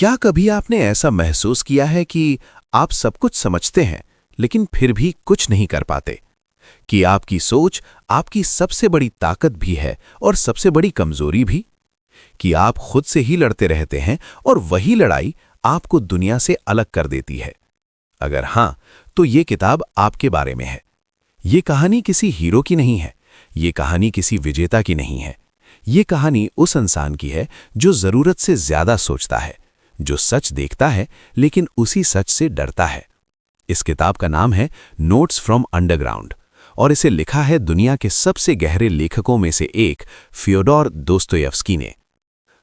क्या कभी आपने ऐसा महसूस किया है कि आप सब कुछ समझते हैं लेकिन फिर भी कुछ नहीं कर पाते? कि आपकी सोच आपकी सबसे बड़ी ताकत भी है और सबसे बड़ी कमजोरी भी? कि आप खुद से ही लड़ते रहते हैं और वही लड़ाई आपको दुनिया से अलग कर देती है? अगर हां, तो ये किताब आपके बारे में है। ये कहानी किसी हीरो की नहीं है, ये कहानी किसी विजेता की नहीं है। ये कहानी उस इंसान की है जो जरूरत से ज्यादा सोचता है, जो सच देखता है लेकिन उसी सच से डरता है। इस किताब का नाम है नोट्स फ्रॉम अंडरग्राउंड और इसे लिखा है दुनिया के सबसे गहरे लेखकों में से एक फ्योडोर दोस्तोयेव्स्की ने।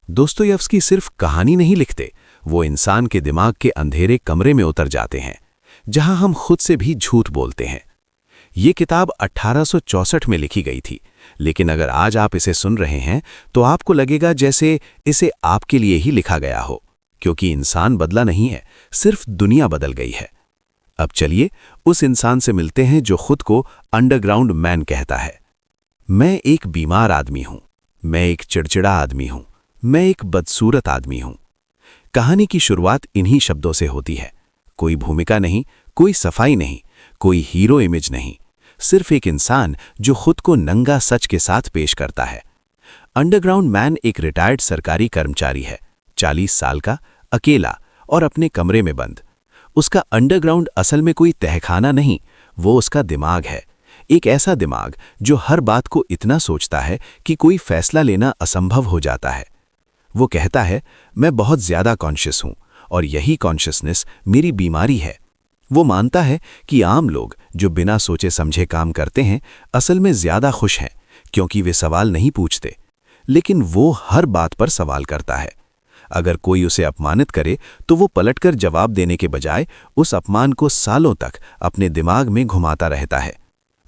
दोस्तोयेव्स्की सिर्फ कहानी नहीं लिखते, वो इंसान के दिमाग के अंधेरे कमरे में उतर जाते हैं जहां हम खुद से भी झूठ बोलते हैं। ये किताब 1864 में लिखी गई थी, लेकिन अगर आज आप इसे सुन रहे हैं तो आपको लगेगा जैसे इसे आपके लिए ही लिखा गया हो, क्योंकि इंसान बदला नहीं है, सिर्फ दुनिया बदल गई है। अब चलिए उस इंसान से मिलते हैं जो खुद को अंडरग्राउंड मैन कहता है। मैं एक बीमार आदमी हूं, मैं एक चिड़चिड़ा आदमी हूं, मैं एक बदसूरत आदमी हूं। कहानी की शुरुआत इन्हीं शब्दों से होती है। कोई भूमिका नहीं, कोई सफाई नहीं, कोई हीरो इमेज नहीं, सिर्फ एक इंसान जो खुद को नंगा सच के साथ पेश करता है। अंडरग्राउंड मैन एक रिटायर्ड सरकारी कर्मचारी है, 40 साल का, अकेला और अपने कमरे में बंद। उसका अंडरग्राउंड असल में कोई तहखाना नहीं, वो उसका दिमाग है। एक ऐसा दिमाग जो हर बात को इतना सोचता है कि कोई फैसला लेना असंभव हो जाता है। वो कहता है, मैं बहुत ज्यादा कॉन्शियस हूं और यही कॉन्शियसनेस मेरी बीमारी है। वो मानता है कि आम लोग जो बिना सोचे समझे काम करते हैं असल में ज्यादा खुश हैं, क्योंकि वे सवाल नहीं पूछते। लेकिन वो हर बात पर सवाल करता है। अगर कोई उसे अपमानित करे तो वो पलटकर जवाब देने के बजाय उस अपमान को सालों तक अपने दिमाग में घुमाता रहता है।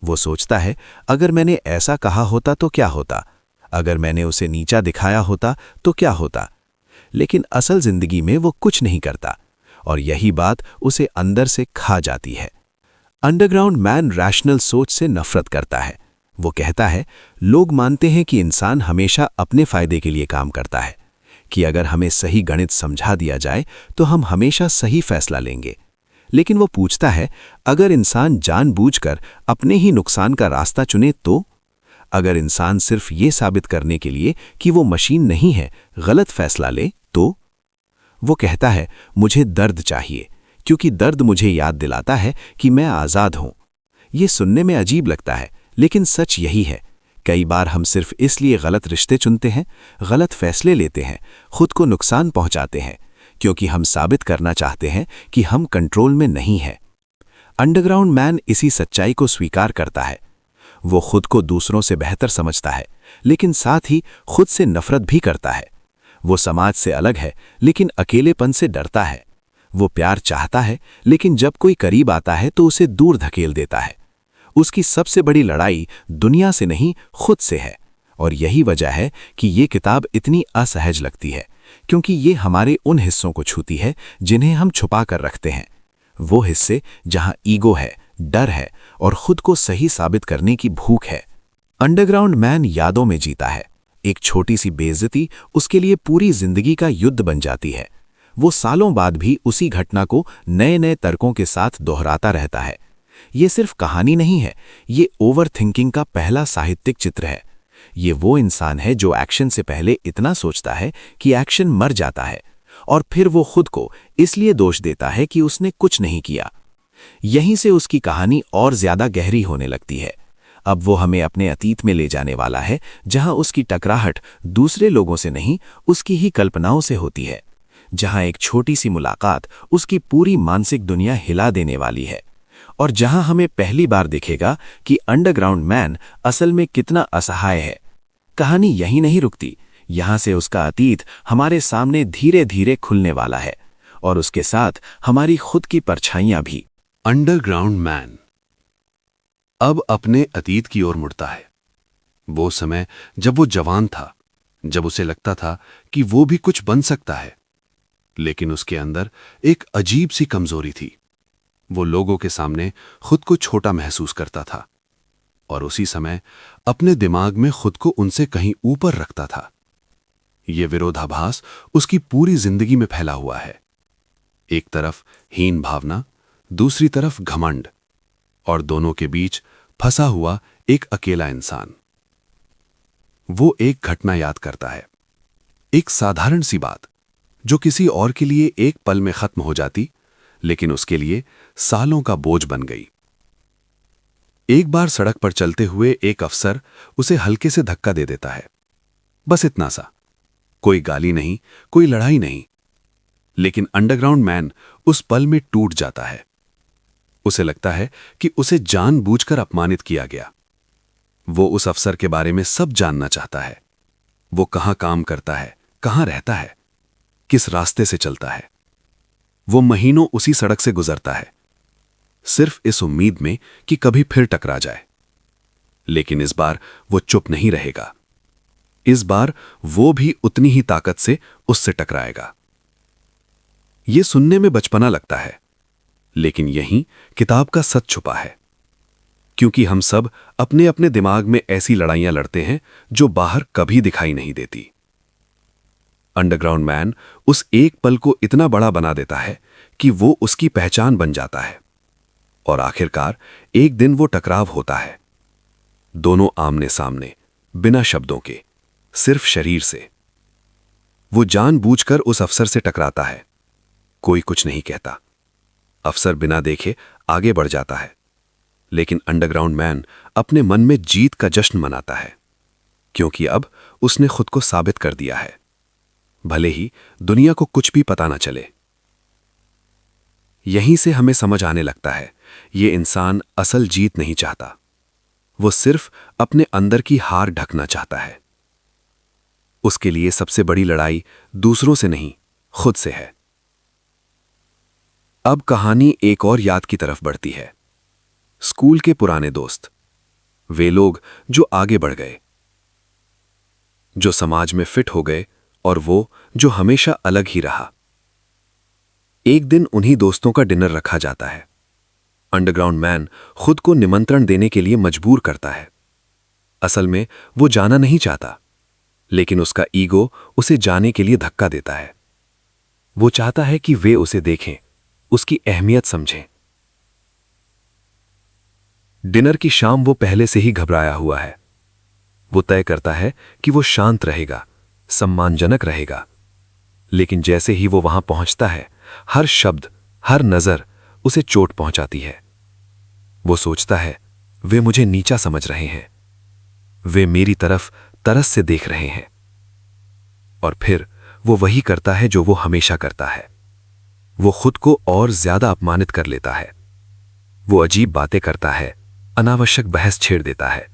वो सोचता है, अगर मैंने ऐसा कहा होता तो क्या होता, अगर मैंने उसे नीचा दिखाया होता तो क्या होता। लेकिन असल जिंदगी में वो कुछ नहीं करता और यही बात उसे अंदर से खा जाती है। अंडरग्राउंड मैन रैशनल सोच से नफरत करता है। वो कहता है, लोग मानते हैं कि इंसान हमेशा अपने फायदे के लिए काम करता है, कि अगर हमें सही गणित समझा दिया जाए तो हम हमेशा सही फैसला लेंगे। लेकिन वो पूछता है, अगर इंसान जानबूझकर अपने ही नुकसान का रास्ता चुने तो? अगर इंसान सिर्फ ये साबित करने के लिए कि वो मशीन नहीं है गलत फैसला ले तो? वो कहता है, मुझे दर्द चाहिए, क्योंकि दर्द मुझे याद दिलाता है कि मैं आज़ाद हूं। ये सुनने में अजीब लगता है, लेकिन सच यही है। कई बार हम सिर्फ इसलिए गलत रिश्ते चुनते हैं, गलत फैसले लेते हैं, खुद को नुकसान पहुंचाते हैं, क्योंकि हम साबित करना चाहते हैं कि हम कंट्रोल में नहीं हैं। अंडरग्राउंड मैन इसी सच्चाई को स्वीकार करता है। वो खुद को दूसरों से बेहतर समझता है, लेकिन साथ ही खुद से नफरत भी करता है। वो समाज से अलग है, लेकिन अकेलेपन से डरता है। वो प्यार चाहता है, लेकिन जब कोई करीब आता है तो उसे दूर धकेल देता है। उसकी सबसे बड़ी लड़ाई दुनिया से नहीं, खुद से है। और यही वजह है कि ये किताब इतनी असहज लगती है, क्योंकि ये हमारे उन हिस्सों को छूती है जिन्हें हम छुपा कर रखते हैं। वो हिस्से जहां ईगो है, डर है और खुद को सही साबित करने की भूख है। अंडरग्राउंड मैन यादों में जीता है। एक छोटी सी बेइज्जती उसके लिए पूरी जिंदगी का युद्ध बन जाती है। वो सालों बाद भी उसी घटना को नए नए तर्कों के साथ दोहराता रहता है। ये सिर्फ कहानी नहीं है, ये ओवर थिंकिंग का पहला साहित्यिक चित्र है। ये वो इंसान है जो एक्शन से पहले इतना सोचता है कि एक्शन मर जाता है, और फिर वो खुद को इसलिए दोष देता है कि उसने कुछ नहीं किया। यहीं से उसकी कहानी और ज्यादा गहरी होने लगती है। अब वो हमें अपने अतीत में ले जाने वाला है, जहां उसकी टकराहट दूसरे लोगों से नहीं, उसकी ही कल्पनाओं से होती है। जहां एक छोटी सी मुलाकात उसकी पूरी मानसिक दुनिया हिला देने वाली है, और जहां हमें पहली बार दिखेगा कि अंडरग्राउंड मैन असल में कितना असहाय है। कहानी यहीं नहीं रुकती, यहां से उसका अतीत हमारे सामने धीरे धीरे खुलने वाला है, और उसके साथ हमारी खुद की परछाइयां भी। अंडरग्राउंड मैन अब अपने अतीत की ओर मुड़ता है। वो समय जब वो जवान था, जब उसे लगता था कि वो भी कुछ बन सकता है, लेकिन उसके अंदर एक अजीब सी कमजोरी थी। वो लोगों के सामने खुद को छोटा महसूस करता था और उसी समय अपने दिमाग में खुद को उनसे कहीं ऊपर रखता था। ये विरोधाभास उसकी पूरी जिंदगी में फैला हुआ है। एक तरफ हीन भावना, दूसरी तरफ घमंड, और दोनों के बीच फंसा हुआ एक अकेला इंसान। वो एक घटना याद करता है, एक साधारण सी बात जो किसी और के लिए एक पल में खत्म हो जाती, लेकिन उसके लिए सालों का बोझ बन गई। एक बार सड़क पर चलते हुए एक अफसर उसे हल्के से धक्का दे देता है, बस इतना सा। कोई गाली नहीं, कोई लड़ाई नहीं, लेकिन अंडरग्राउंड मैन उस पल में टूट जाता है। उसे लगता है कि उसे जानबूझकर अपमानित किया गया। वो उस अफसर के बारे में सब जानना चाहता है। वो कहां काम करता है, कहां रहता है, किस रास्ते से चलता है। वो महीनों उसी सड़क से गुजरता है, सिर्फ इस उम्मीद में कि कभी फिर टकरा जाए। लेकिन इस बार वो चुप नहीं रहेगा। इस बार वो भी उतनी ही ताकत से उससे टकराएगा। ये सुनने में बचपना लगता है, लेकिन यहीं किताब का सच छुपा है। क्योंकि हम सब अपने अपने दिमाग में ऐसी लड़ाइयां लड़ते हैं जो बाहर कभी दिखाई नहीं देती। अंडरग्राउंड मैन उस एक पल को इतना बड़ा बना देता है कि वो उसकी पहचान बन जाता है। और आखिरकार एक दिन वो टकराव होता है, दोनों आमने सामने, बिना शब्दों के, सिर्फ शरीर से। वो जानबूझकर उस अफसर से टकराता है। कोई कुछ नहीं कहता। अफसर बिना देखे आगे बढ़ जाता है, लेकिन अंडरग्राउंड मैन अपने मन में जीत का जश्न मनाता है, क्योंकि अब उसने खुद को साबित कर दिया है, भले ही दुनिया को कुछ भी पता ना चले। यहीं से हमें समझ आने लगता है, ये इंसान असल जीत नहीं चाहता। वो सिर्फ अपने अंदर की हार ढकना चाहता है। उसके लिए सबसे बड़ी लड़ाई दूसरों से नहीं, खुद से है। अब कहानी एक और याद की तरफ बढ़ती है। स्कूल के पुराने दोस्त, वे लोग जो आगे बढ़ गए, जो समाज में फिट हो गए, और वो जो हमेशा अलग ही रहा। एक दिन उन्हीं दोस्तों का डिनर रखा जाता है। अंडरग्राउंड मैन खुद को निमंत्रण देने के लिए मजबूर करता है। असल में वो जाना नहीं चाहता, लेकिन उसका ईगो उसे जाने के लिए धक्का देता है। वो चाहता है कि वे उसे देखें, उसकी अहमियत समझें। डिनर की शाम वो पहले से ही घबराया हुआ है। वो तय करता है कि वो शांत रहेगा, सम्मानजनक रहेगा। लेकिन जैसे ही वो वहां पहुंचता है, हर शब्द, हर नजर उसे चोट पहुंचाती है। वो सोचता है, वे मुझे नीचा समझ रहे हैं, वे मेरी तरफ तरस से देख रहे हैं। और फिर वो वही करता है जो वो हमेशा करता है। वो खुद को और ज्यादा अपमानित कर लेता है। वो अजीब बातें करता है, अनावश्यक बहस छेड़ देता है,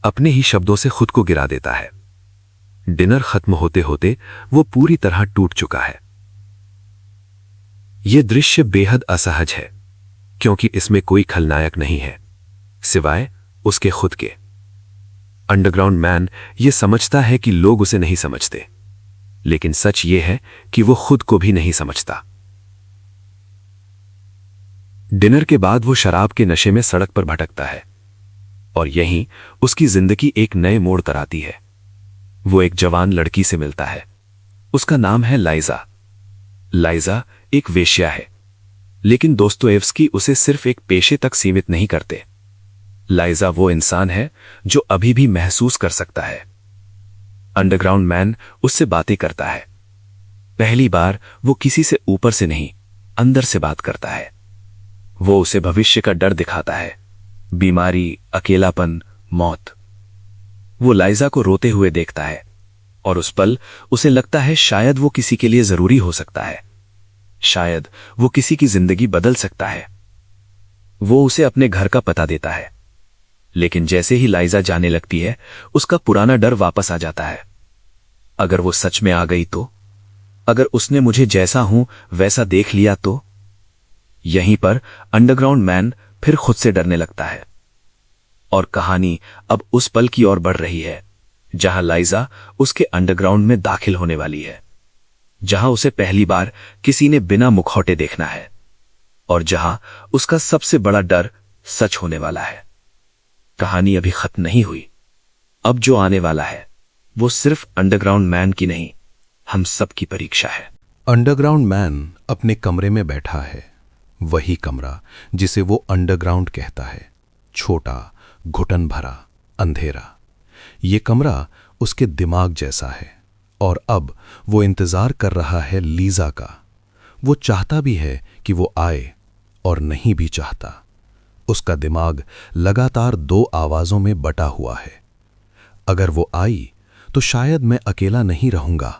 अपने ही शब्दों से खुद को गिरा देता है। डिनर खत्म होते होते वो पूरी तरह टूट चुका है। यह दृश्य बेहद असहज है, क्योंकि इसमें कोई खलनायक नहीं है, सिवाय उसके खुद के। अंडरग्राउंड मैन ये समझता है कि लोग उसे नहीं समझते, लेकिन सच ये है कि वो खुद को भी नहीं समझता। डिनर के बाद वो शराब के नशे में सड़क पर भटकता है, और यहीं उसकी जिंदगी एक नए मोड़ पर आती है। वो एक जवान लड़की से मिलता है। उसका नाम है लाइजा। लाइजा एक वेश्या है, लेकिन दोस्तोयेव्स्की उसे सिर्फ एक पेशे तक सीमित नहीं करते। लाइजा वो इंसान है जो अभी भी महसूस कर सकता है। अंडरग्राउंड मैन उससे बातें करता है। पहली बार वो किसी से ऊपर से नहीं, अंदर से बात करता है। वो उसे भविष्य का डर दिखाता है, बीमारी, अकेलापन, मौत। वो लाइजा को रोते हुए देखता है, और उस पल उसे लगता है शायद वो किसी के लिए जरूरी हो सकता है, शायद वो किसी की जिंदगी बदल सकता है। वो उसे अपने घर का पता देता है, लेकिन जैसे ही लाइजा जाने लगती है, उसका पुराना डर वापस आ जाता है। अगर वो सच में आ गई तो? अगर उसने मुझे जैसा हूं वैसा देख लिया तो? यहीं पर अंडरग्राउंड मैन फिर खुद से डरने लगता है। और कहानी अब उस पल की ओर बढ़ रही है जहां लाइजा उसके अंडरग्राउंड में दाखिल होने वाली है, जहां उसे पहली बार किसी ने बिना मुखौटे देखना है, और जहां उसका सबसे बड़ा डर सच होने वाला है। कहानी अभी खत्म नहीं हुई। अब जो आने वाला है वो सिर्फ अंडरग्राउंड मैन की नहीं, हम सबकी परीक्षा है। अंडरग्राउंड मैन अपने कमरे में बैठा है, वही कमरा जिसे वो अंडरग्राउंड कहता है। छोटा, घुटन भरा, अंधेरा। ये कमरा उसके दिमाग जैसा है और अब वो इंतजार कर रहा है लीजा का। वो चाहता भी है कि वो आए और नहीं भी चाहता। उसका दिमाग लगातार दो आवाज़ों में बटा हुआ है। अगर वो आई तो शायद मैं अकेला नहीं रहूंगा,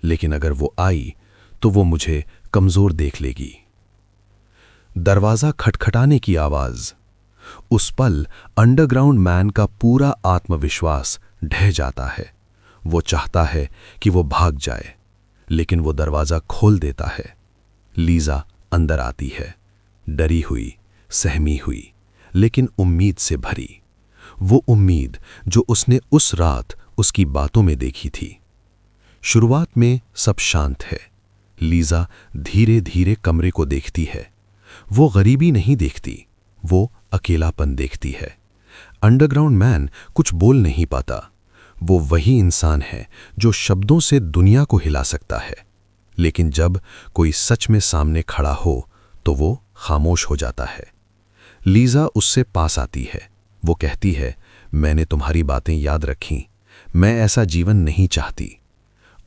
लेकिन अगर वो आई तो वो मुझे कमजोर देख लेगी। दरवाजा खटखटाने की आवाज। उस पल अंडरग्राउंड मैन का पूरा आत्मविश्वास ढह जाता है। वो चाहता है कि वो भाग जाए, लेकिन वो दरवाजा खोल देता है। लीजा अंदर आती है, डरी हुई, सहमी हुई, लेकिन उम्मीद से भरी। वो उम्मीद जो उसने उस रात उसकी बातों में देखी थी। शुरुआत में सब शांत है। लीजा धीरे धीरे कमरे को देखती है। वो गरीबी नहीं देखती, वो अकेलापन देखती है। अंडरग्राउंड मैन कुछ बोल नहीं पाता। वो वही इंसान है जो शब्दों से दुनिया को हिला सकता है, लेकिन जब कोई सच में सामने खड़ा हो तो वो खामोश हो जाता है। लीजा उससे पास आती है। वो कहती है, मैंने तुम्हारी बातें याद रखीं, मैं ऐसा जीवन नहीं चाहती।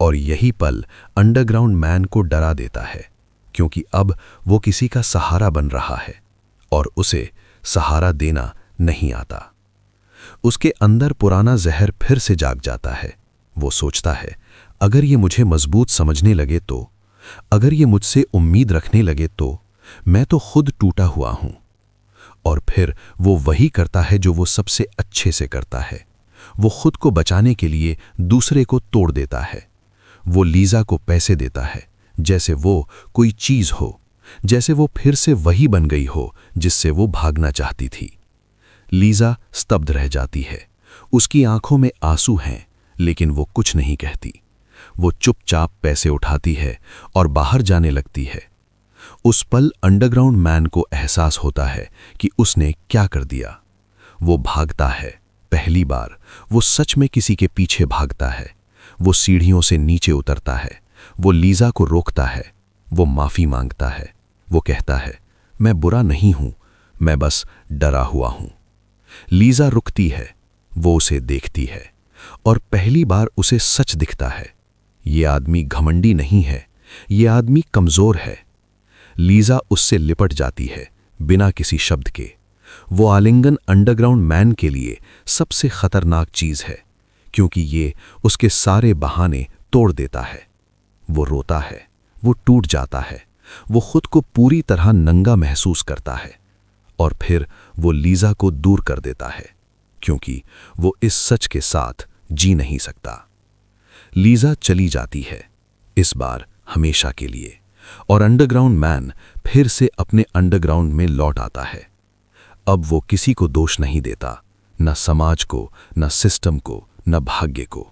और यही पल अंडरग्राउंड मैन को डरा देता है, क्योंकि अब वो किसी का सहारा बन रहा है और उसे सहारा देना नहीं आता। उसके अंदर पुराना जहर फिर से जाग जाता है। वो सोचता है, अगर ये मुझे मजबूत समझने लगे तो, अगर ये मुझसे उम्मीद रखने लगे तो मैं तो खुद टूटा हुआ हूं। और फिर वो वही करता है जो वो सबसे अच्छे से करता है। वो खुद को बचाने के लिए दूसरे को तोड़ देता है। वो लीजा को पैसे देता है जैसे वो कोई चीज हो, जैसे वो फिर से वही बन गई हो जिससे वो भागना चाहती थी। लीजा स्तब्ध रह जाती है। उसकी आंखों में आंसू हैं, लेकिन वो कुछ नहीं कहती। वो चुपचाप पैसे उठाती है और बाहर जाने लगती है। उस पल अंडरग्राउंड मैन को एहसास होता है कि उसने क्या कर दिया। वो भागता है। पहली बार वो सच में किसी के पीछे भागता है। वो सीढ़ियों से नीचे उतरता है। वो लीजा को रोकता है। वो माफी मांगता है। वो कहता है, मैं बुरा नहीं हूं, मैं बस डरा हुआ हूं। लीजा रुकती है। वो उसे देखती है और पहली बार उसे सच दिखता है। ये आदमी घमंडी नहीं है, ये आदमी कमजोर है। लीजा उससे लिपट जाती है बिना किसी शब्द के। वो आलिंगन अंडरग्राउंड मैन के लिए सबसे खतरनाक चीज है, क्योंकि ये उसके सारे बहाने तोड़ देता है। वो रोता है, वो टूट जाता है, वो खुद को पूरी तरह नंगा महसूस करता है और फिर वो लीजा को दूर कर देता है, क्योंकि वो इस सच के साथ जी नहीं सकता। लीजा चली जाती है, इस बार हमेशा के लिए, और अंडरग्राउंड मैन फिर से अपने अंडरग्राउंड में लौट आता है। अब वो किसी को दोष नहीं देता, न समाज को, न सिस्टम को, न भाग्य को।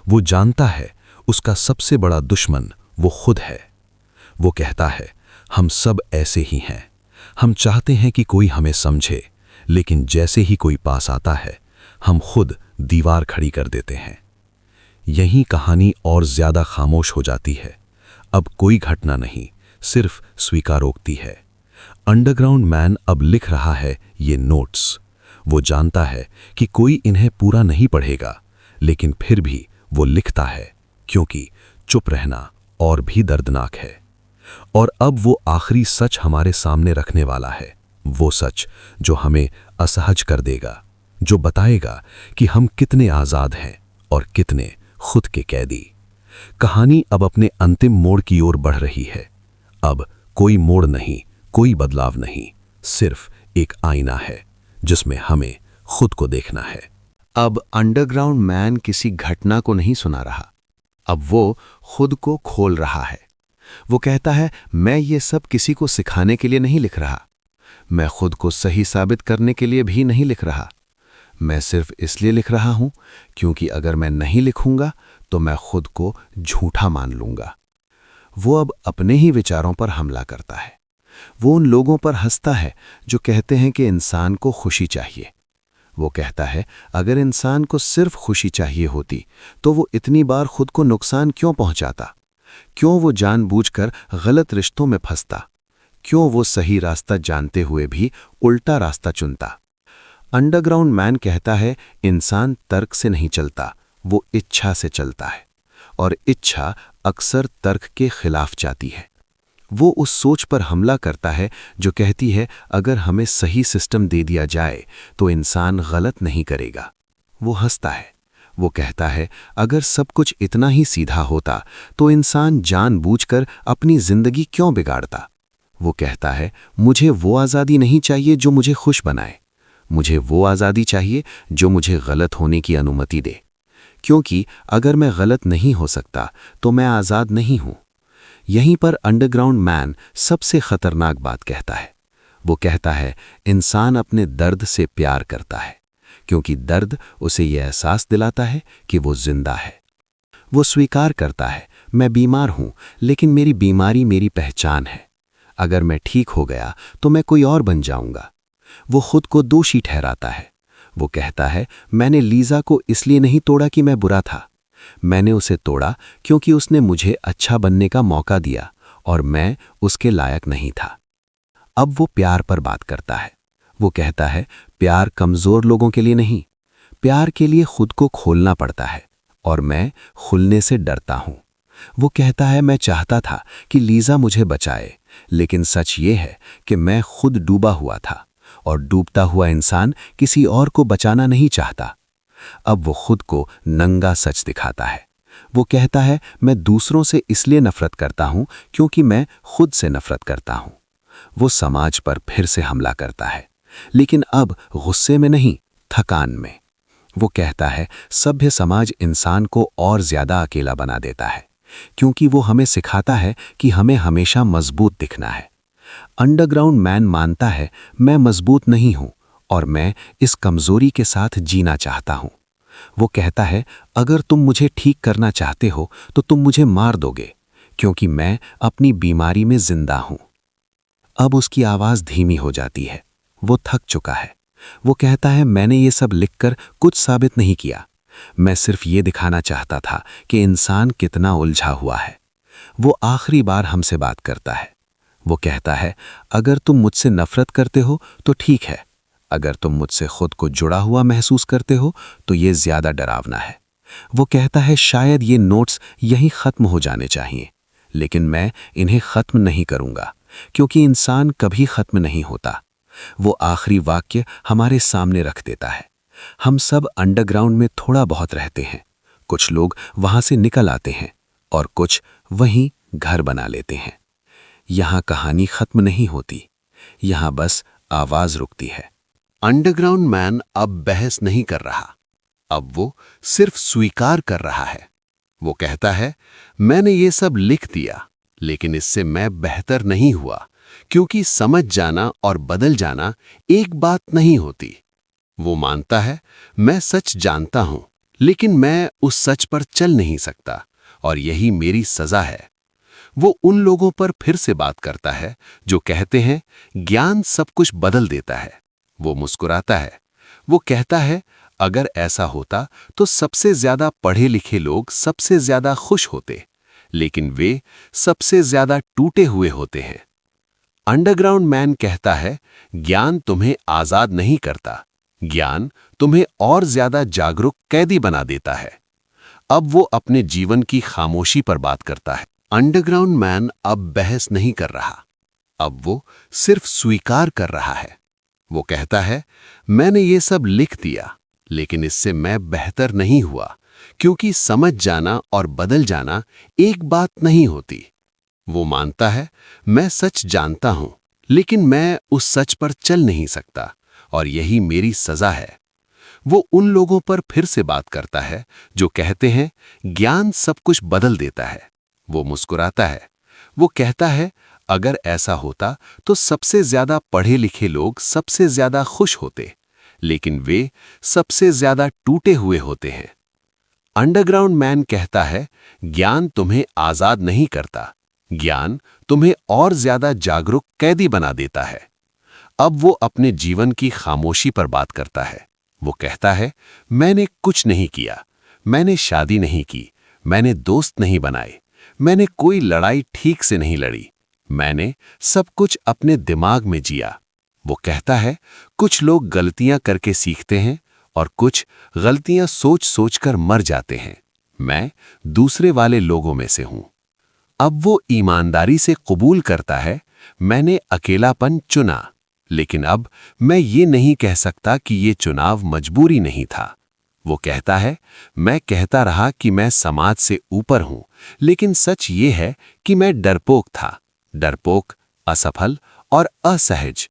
वो जानता है उसका सबसे बड़ा दुश्मन वो खुद है। वो कहता है, हम सब ऐसे ही हैं। हम चाहते हैं कि कोई हमें समझे, लेकिन जैसे ही कोई पास आता है हम खुद दीवार खड़ी कर देते हैं। यही कहानी और ज्यादा खामोश हो जाती है। अब कोई घटना नहीं, सिर्फ स्वीकारोक्ति है। अंडरग्राउंड मैन अब लिख रहा है ये नोट्स। वो जानता है कि कोई इन्हें पूरा नहीं पढ़ेगा, लेकिन फिर भी वो लिखता है, क्योंकि चुप रहना और भी दर्दनाक है। और अब वो आखिरी सच हमारे सामने रखने वाला है, वो सच जो हमें असहज कर देगा, जो बताएगा कि हम कितने आज़ाद हैं और कितने खुद के कैदी। कहानी अब अपने अंतिम मोड़ की ओर बढ़ रही है। अब कोई मोड़ नहीं, कोई बदलाव नहीं, सिर्फ एक आईना है जिसमें हमें खुद को देखना है। अब अंडरग्राउंड मैन किसी घटना को नहीं सुना रहा, अब वो खुद को खोल रहा है। वो कहता है, मैं ये सब किसी को सिखाने के लिए नहीं लिख रहा, मैं खुद को सही साबित करने के लिए भी नहीं लिख रहा। मैं सिर्फ इसलिए लिख रहा हूं क्योंकि अगर मैं नहीं लिखूंगा तो मैं खुद को झूठा मान लूंगा। वो अब अपने ही विचारों पर हमला करता है। वो उन लोगों पर हंसता है जो कहते हैं कि इंसान को खुशी चाहिए। वो कहता है, अगर इंसान को सिर्फ खुशी चाहिए होती तो वो इतनी बार खुद को नुकसान क्यों पहुंचाता? क्यों वो जानबूझकर गलत रिश्तों में फंसता? क्यों वो सही रास्ता जानते हुए भी उल्टा रास्ता चुनता? अंडरग्राउंड मैन कहता है, इंसान तर्क से नहीं चलता, वो इच्छा से चलता है, और इच्छा अक्सर तर्क के खिलाफ जाती है। वो उस सोच पर हमला करता है जो कहती है, अगर हमें सही सिस्टम दे दिया जाए तो इंसान गलत नहीं करेगा। वो हंसता है। वो कहता है, अगर सब कुछ इतना ही सीधा होता तो इंसान जानबूझकर अपनी जिंदगी क्यों बिगाड़ता? वो कहता है, मुझे वो आज़ादी नहीं चाहिए जो मुझे खुश बनाए। मुझे वो आज़ादी चाहिए जो मुझे गलत होने की अनुमति दे, क्योंकि अगर मैं गलत नहीं हो सकता तो मैं आज़ाद नहीं हूं। यहीं पर अंडरग्राउंड मैन सबसे खतरनाक बात कहता है। वो कहता है, इंसान अपने दर्द से प्यार करता है, क्योंकि दर्द उसे यह एहसास दिलाता है कि वो जिंदा है। वो स्वीकार करता है, मैं बीमार हूं, लेकिन मेरी बीमारी मेरी पहचान है। अगर मैं ठीक हो गया तो मैं कोई और बन जाऊंगा। वो खुद को दोषी ठहराता है। वो कहता है, मैंने लीजा को इसलिए नहीं तोड़ा कि मैं बुरा था। मैंने उसे तोड़ा क्योंकि उसने मुझे अच्छा बनने का मौका दिया और मैं उसके लायक नहीं था। अब वो प्यार पर बात करता है। वो कहता है, प्यार कमज़ोर लोगों के लिए नहीं, प्यार के लिए खुद को खोलना पड़ता है, और मैं खुलने से डरता हूं। वो कहता है, मैं चाहता था कि लीजा मुझे बचाए, लेकिन सच ये है कि मैं खुद डूबा हुआ था, और डूबता हुआ इंसान किसी और को बचाना नहीं चाहता। अब वो खुद को नंगा सच दिखाता है। वो कहता है, मैं दूसरों से इसलिए नफरत करता हूं क्योंकि मैं खुद से नफरत करता हूं। वो समाज पर फिर से हमला करता है, लेकिन अब गुस्से में नहीं, थकान में। वो कहता है, सभ्य समाज इंसान को और ज्यादा अकेला बना देता है, क्योंकि वो हमें सिखाता है कि हमें हमेशा मजबूत दिखना है। अंडरग्राउंड मैन मानता है, मैं मजबूत नहीं हूं और मैं इस कमजोरी के साथ जीना चाहता हूं। वो कहता है, अगर तुम मुझे ठीक करना चाहते हो तो तुम मुझे मार दोगे, क्योंकि मैं अपनी बीमारी में जिंदा हूं। अब उसकी आवाज धीमी हो जाती है। वो थक चुका है। वो कहता है, मैंने ये सब लिखकर कुछ साबित नहीं किया। मैं सिर्फ ये दिखाना चाहता था कि इंसान कितना उलझा हुआ है। वो आखिरी बार हमसे बात करता है। वो कहता है, अगर तुम मुझसे नफरत करते हो तो ठीक है, अगर तुम मुझसे खुद को जुड़ा हुआ महसूस करते हो तो ये ज्यादा डरावना है। वो कहता है, शायद ये नोट्स यहीं खत्म हो जाने चाहिए, लेकिन मैं इन्हें खत्म नहीं करूंगा, क्योंकि इंसान कभी खत्म नहीं होता। वो आखिरी वाक्य हमारे सामने रख देता है। हम सब अंडरग्राउंड में थोड़ा बहुत रहते हैं। कुछ लोग वहां से निकल आते हैं और कुछ वहीं घर बना लेते हैं। यहां कहानी खत्म नहीं होती, यहां बस आवाज रुकती है। अंडरग्राउंड मैन अब बहस नहीं कर रहा, अब वो सिर्फ स्वीकार कर रहा है। वो कहता है, मैंने ये सब लिख दिया, लेकिन इससे मैं बेहतर नहीं हुआ, क्योंकि समझ जाना और बदल जाना एक बात नहीं होती। वो मानता है, मैं सच जानता हूं, लेकिन मैं उस सच पर चल नहीं सकता, और यही मेरी सजा है। वो उन लोगों पर फिर से बात करता है जो कहते हैं, ज्ञान सब कुछ बदल देता है। वो मुस्कुराता है। वो कहता है, अगर ऐसा होता तो सबसे ज्यादा पढ़े लिखे लोग सबसे ज्यादा खुश होते, लेकिन वे सबसे ज्यादा टूटे हुए होते हैं। अंडरग्राउंड मैन कहता है, ज्ञान तुम्हें आजाद नहीं करता, ज्ञान तुम्हें और ज्यादा जागरूक कैदी बना देता है। अब वो अपने जीवन की खामोशी पर बात करता है। अंडरग्राउंड मैन अब बहस नहीं कर रहा, अब वो सिर्फ स्वीकार कर रहा है। वो कहता है, मैंने ये सब लिख दिया, लेकिन इससे मैं बेहतर नहीं हुआ, क्योंकि समझ जाना और बदल जाना एक बात नहीं होती। वो मानता है, मैं सच जानता हूं, लेकिन मैं उस सच पर चल नहीं सकता, और यही मेरी सजा है। वो उन लोगों पर फिर से बात करता है जो कहते हैं, ज्ञान सब कुछ बदल देता है। वो मुस्कुराता है। वो कहता है, अगर ऐसा होता तो सबसे ज्यादा पढ़े लिखे लोग सबसे ज्यादा खुश होते, लेकिन वे सबसे ज्यादा टूटे हुए होते हैं। अंडरग्राउंड मैन कहता है, ज्ञान तुम्हें आजाद नहीं करता, ज्ञान तुम्हें और ज्यादा जागरूक कैदी बना देता है। अब वो अपने जीवन की खामोशी पर बात करता है। वो कहता है, मैंने कुछ नहीं किया, मैंने शादी नहीं की, मैंने दोस्त नहीं बनाए, मैंने कोई लड़ाई ठीक से नहीं लड़ी, मैंने सब कुछ अपने दिमाग में जिया। वो कहता है, कुछ लोग गलतियां करके सीखते हैं और कुछ गलतियां सोच सोच कर मर जाते हैं। मैं दूसरे वाले लोगों में से हूं। अब वो ईमानदारी से कबूल करता है, मैंने अकेलापन चुना, लेकिन अब मैं ये नहीं कह सकता कि ये चुनाव मजबूरी नहीं था। वो कहता है, मैं कहता रहा कि मैं समाज से ऊपर हूं, लेकिन सच ये है कि मैं डरपोक था, डरपोक, असफल और असहज।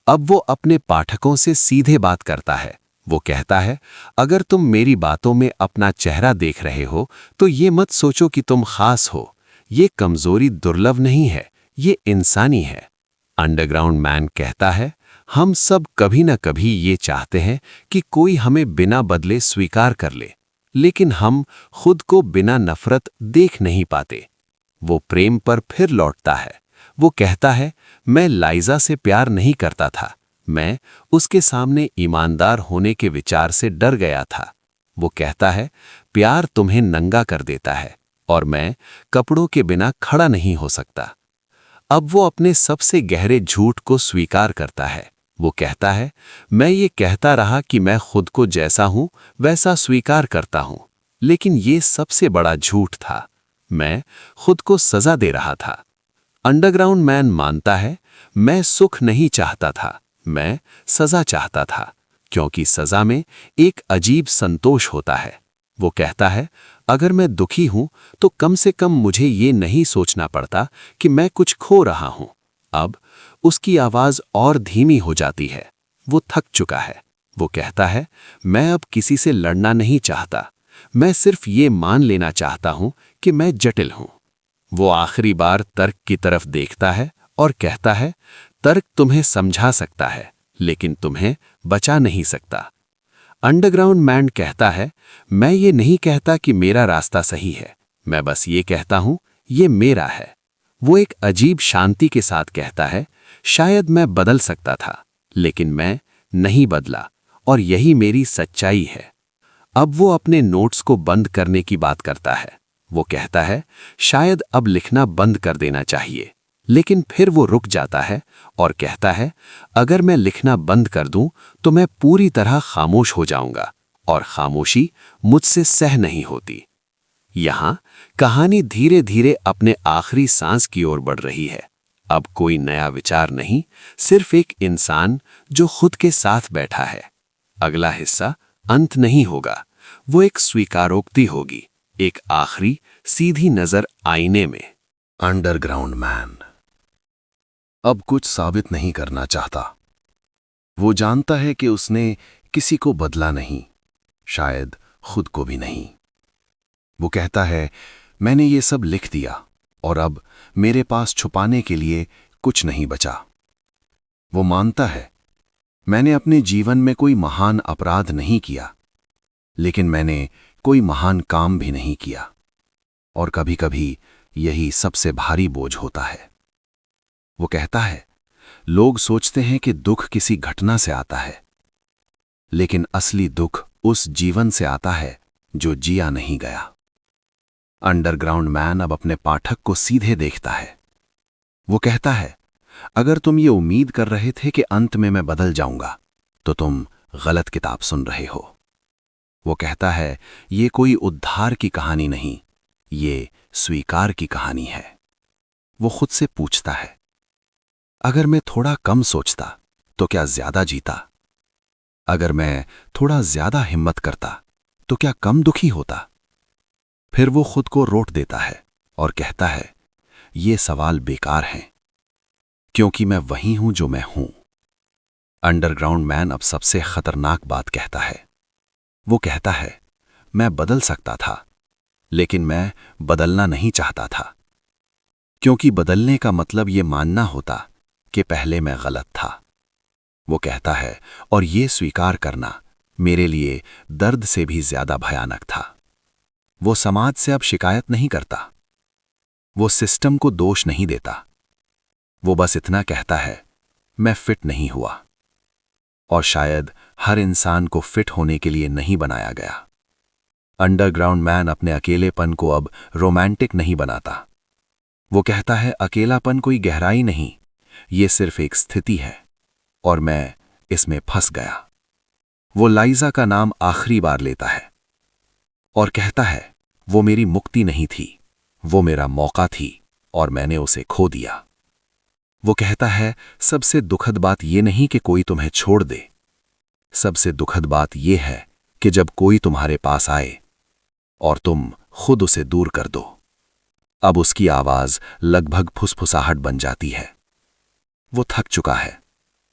अब वो अपने पाठकों से सीधे बात करता है। वो कहता है, अगर तुम मेरी बातों में अपना चेहरा देख रहे हो तो ये मत सोचो कि तुम खास हो। ये कमजोरी दुर्लभ नहीं है, ये इंसानी है। अंडरग्राउंड मैन कहता है, हम सब कभी न कभी ये चाहते हैं कि कोई हमें बिना बदले स्वीकार कर ले, लेकिन हम खुद को बिना नफरत देख नहीं पाते। वो प्रेम पर फिर लौटता है। वो कहता है, मैं लाइजा से प्यार नहीं करता था, मैं उसके सामने ईमानदार होने के विचार से डर गया था। वो कहता है, प्यार तुम्हें नंगा कर देता है और मैं कपड़ों के बिना खड़ा नहीं हो सकता। अब वो अपने सबसे गहरे झूठ को स्वीकार करता है। वो कहता है, मैं ये कहता रहा कि मैं खुद को जैसा हूं वैसा स्वीकार करता हूं, लेकिन ये सबसे बड़ा झूठ था। मैं खुद को सजा दे रहा था। अंडरग्राउंड मैन मानता है, मैं सुख नहीं चाहता था, मैं सजा चाहता था, क्योंकि सजा में एक अजीब संतोष होता है। वो कहता है, अगर मैं दुखी हूं तो कम से कम मुझे ये नहीं सोचना पड़ता कि मैं कुछ खो रहा हूं। अब उसकी आवाज और धीमी हो जाती है। वो थक चुका है। वो कहता है, मैं अब किसी से लड़ना नहीं चाहता, मैं सिर्फ ये मान लेना चाहता हूं कि मैं जटिल हूं। वो आखिरी बार तर्क की तरफ देखता है और कहता है, तर्क तुम्हें समझा सकता है, लेकिन तुम्हें बचा नहीं सकता। अंडरग्राउंड मैन कहता है, मैं ये नहीं कहता कि मेरा रास्ता सही है, मैं बस ये कहता हूं, ये मेरा है। वो एक अजीब शांति के साथ कहता है, शायद मैं बदल सकता था, लेकिन मैं नहीं बदला, और यही मेरी सच्चाई है। अब वो अपने नोट्स को बंद करने की बात करता है। वो कहता है, शायद अब लिखना बंद कर देना चाहिए, लेकिन फिर वो रुक जाता है और कहता है, अगर मैं लिखना बंद कर दूं तो मैं पूरी तरह खामोश हो जाऊंगा, और खामोशी मुझसे सह नहीं होती। यहां कहानी धीरे धीरे अपने आखिरी सांस की ओर बढ़ रही है। अब कोई नया विचार नहीं, सिर्फ एक इंसान जो खुद के साथ बैठा है। अगला हिस्सा अंत नहीं होगा, वो एक स्वीकारोक्ति होगी, एक आखिरी सीधी नजर आईने में। अंडरग्राउंड मैन अब कुछ साबित नहीं करना चाहता। वो जानता है कि उसने किसी को बदला नहीं, शायद खुद को भी नहीं। वो कहता है, मैंने ये सब लिख दिया और अब मेरे पास छुपाने के लिए कुछ नहीं बचा। वो मानता है, मैंने अपने जीवन में कोई महान अपराध नहीं किया, लेकिन मैंने कोई महान काम भी नहीं किया, और कभी-कभी यही सबसे भारी बोझ होता है। वो कहता है, लोग सोचते हैं कि दुख किसी घटना से आता है, लेकिन असली दुख उस जीवन से आता है जो जिया नहीं गया। अंडरग्राउंड मैन अब अपने पाठक को सीधे देखता है। वो कहता है, अगर तुम ये उम्मीद कर रहे थे कि अंत में मैं बदल जाऊंगा, तो तुम गलत किताब सुन रहे हो। वो कहता है, ये कोई उद्धार की कहानी नहीं, ये स्वीकार की कहानी है। वो खुद से पूछता है, अगर मैं थोड़ा कम सोचता तो क्या ज्यादा जीता? अगर मैं थोड़ा ज्यादा हिम्मत करता तो क्या कम दुखी होता? फिर वो खुद को रोट देता है और कहता है, ये सवाल बेकार हैं, क्योंकि मैं वही हूं जो मैं हूं। अंडरग्राउंड मैन अब सबसे खतरनाक बात कहता है। वो कहता है, मैं बदल सकता था, लेकिन मैं बदलना नहीं चाहता था, क्योंकि बदलने का मतलब ये मानना होता कि पहले मैं गलत था। वो कहता है, और ये स्वीकार करना मेरे लिए दर्द से भी ज्यादा भयानक था। वो समाज से अब शिकायत नहीं करता, वो सिस्टम को दोष नहीं देता, वो बस इतना कहता है, मैं फिट नहीं हुआ। और शायद हर इंसान को फिट होने के लिए नहीं बनाया गया। अंडरग्राउंड मैन अपने अकेलेपन को अब रोमांटिक नहीं बनाता। वो कहता है अकेलापन कोई गहराई नहीं, ये सिर्फ एक स्थिति है और मैं इसमें फंस गया। वो लाइजा का नाम आखिरी बार लेता है और कहता है वो मेरी मुक्ति नहीं थी, वो मेरा मौका थी और मैंने उसे खो दिया। वो कहता है सबसे दुखद बात ये नहीं कि कोई तुम्हें छोड़ दे, सबसे दुखद बात यह है कि जब कोई तुम्हारे पास आए और तुम खुद उसे दूर कर दो। अब उसकी आवाज लगभग फुसफुसाहट बन जाती है। वो थक चुका है।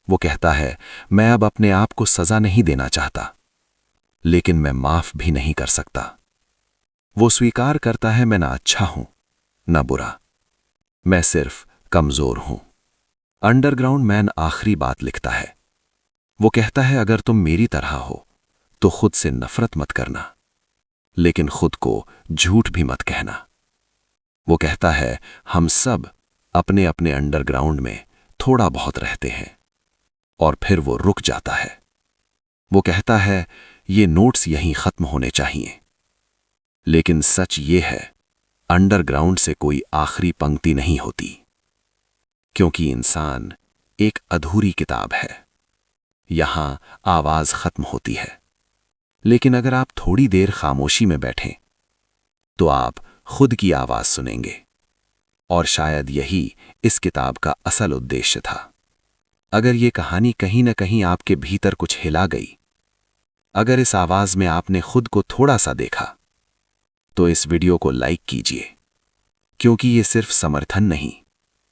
वो कहता है मैं अब अपने आप को सजा नहीं देना चाहता, लेकिन मैं माफ भी नहीं कर सकता। वो स्वीकार करता है मैं ना अच्छा हूं ना बुरा, मैं सिर्फ कमजोर हूं। अंडरग्राउंड मैन आखिरी बात लिखता है। वो कहता है अगर तुम मेरी तरह हो तो खुद से नफरत मत करना, लेकिन खुद को झूठ भी मत कहना। वो कहता है हम सब अपने अपने अंडरग्राउंड में थोड़ा बहुत रहते हैं और फिर वो रुक जाता है। वो कहता है ये नोट्स यहीं खत्म होने चाहिए, लेकिन सच ये है अंडरग्राउंड से कोई आखिरी पंक्ति नहीं होती, क्योंकि इंसान एक अधूरी किताब है। यहां आवाज खत्म होती है, लेकिन अगर आप थोड़ी देर खामोशी में बैठें तो आप खुद की आवाज सुनेंगे, और शायद यही इस किताब का असल उद्देश्य था। अगर ये कहानी कहीं न कहीं आपके भीतर कुछ हिला गई, अगर इस आवाज में आपने खुद को थोड़ा सा देखा, तो इस वीडियो को लाइक कीजिए, क्योंकि ये सिर्फ समर्थन नहीं,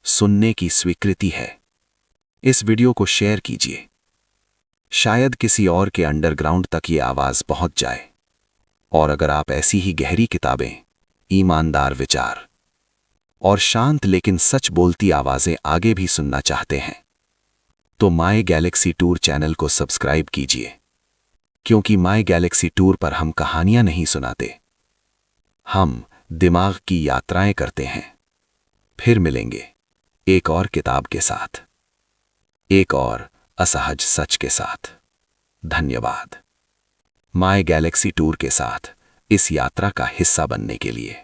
सुनने की स्वीकृति है। इस वीडियो को शेयर कीजिए, शायद किसी और के अंडरग्राउंड तक ये आवाज पहुंच जाए। और अगर आप ऐसी ही गहरी किताबें, ईमानदार विचार और शांत लेकिन सच बोलती आवाजें आगे भी सुनना चाहते हैं, तो माय गैलेक्सी टूर चैनल को सब्सक्राइब कीजिए, क्योंकि माय गैलेक्सी टूर पर हम कहानियां नहीं सुनाते, हम दिमाग की यात्राएं करते हैं। फिर मिलेंगे एक और किताब के साथ, एक और असहज सच के साथ। धन्यवाद माय गैलेक्सी टूर के साथ इस यात्रा का हिस्सा बनने के लिए।